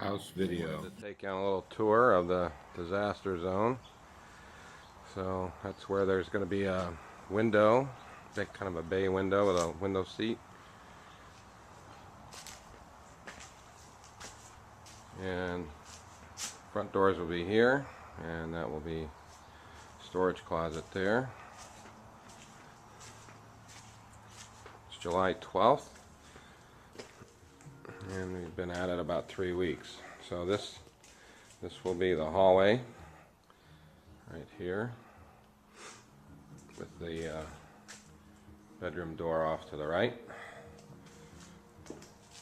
house video. To take you on a little tour of the disaster zone. So that's where there's going to be a window, kind of a bay window with a window seat. And front doors will be here, and that will be storage closet there. It's July 12th, and we've been at it about 3 weeks. So this will be the hallway right here, with the bedroom door off to the right.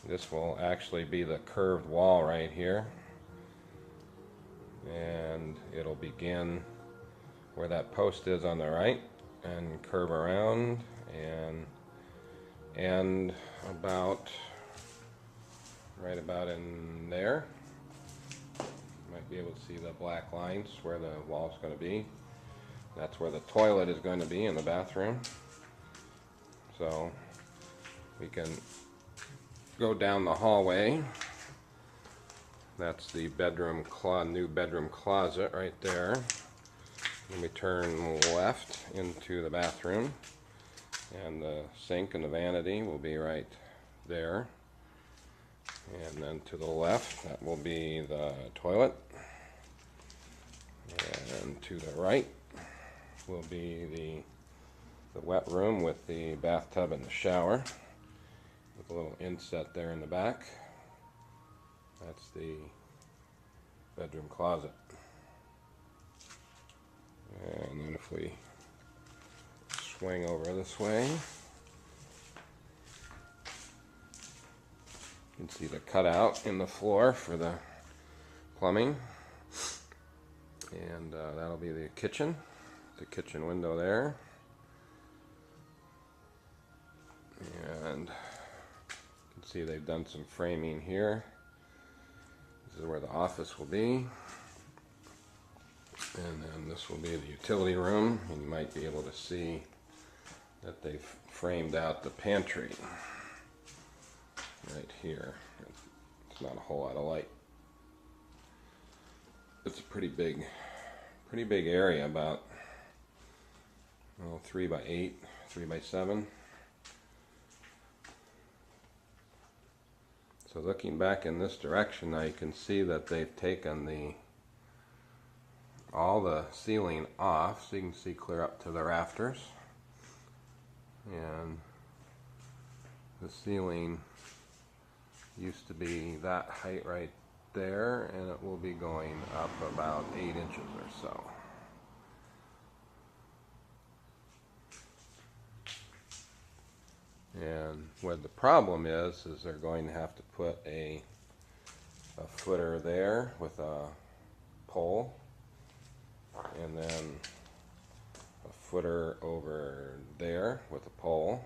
This will actually be the curved wall right here, and it'll begin where that post is on the right and curve around and about right about in there. You might be able to see the black lines where the wall's going to be. That's where the toilet is going to be in the bathroom. So we can go down the hallway. That's the new bedroom closet right there. Then we turn left into the bathroom, and the sink and the vanity will be right there. And then to the left, that will be the toilet. And to the right will be the wet room with the bathtub and the shower, with a little inset there in the back. That's the bedroom closet. And then if we swing over this way, you can see the cutout in the floor for the plumbing. And that'll be the kitchen. The kitchen window there. And you can see they've done some framing here. This is where the office will be. And then this will be the utility room. And you might be able to see that they've framed out the pantry right here. It's not a whole lot of light. It's a pretty big area, about 3 by 8, 3 by 7. So looking back in this direction now, you can see that they've taken all the ceiling off, so you can see clear up to the rafters. And the ceiling used to be that height right there, and it will be going up about 8 inches or so. And what the problem is they're going to have to put a footer there with a pole, and then a footer over there with a pole,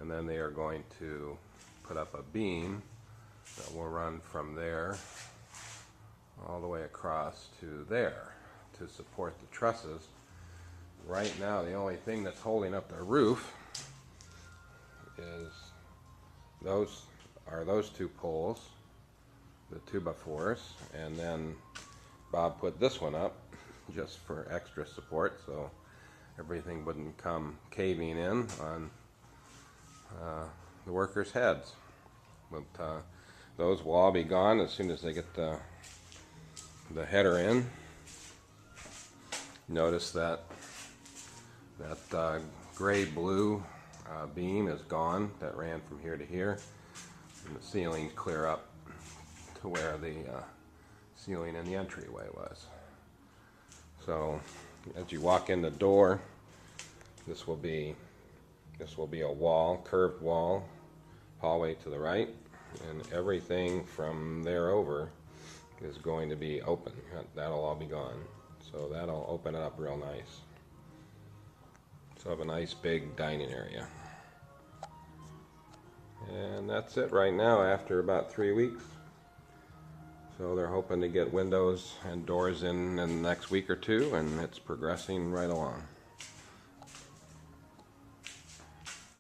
and then they are going to put up a beam that will run from there all the way across to there to support the trusses. Right now, the only thing that's holding up the roof is those 2 poles, the 2x4s, and then Bob put this one up just for extra support, so everything wouldn't come caving in on the workers' heads. But those will all be gone as soon as they get the header in. Notice that gray-blue beam is gone that ran from here to here, and the ceiling clear up to where the ceiling in the entryway was. So as you walk in the door, this will be a wall, curved wall, hallway to the right, and everything from there over is going to be open. That'll all be gone. So that'll open it up real nice. So have a nice big dining area. And that's it right now after about 3 weeks. So they're hoping to get windows and doors in the next week or two, and it's progressing right along.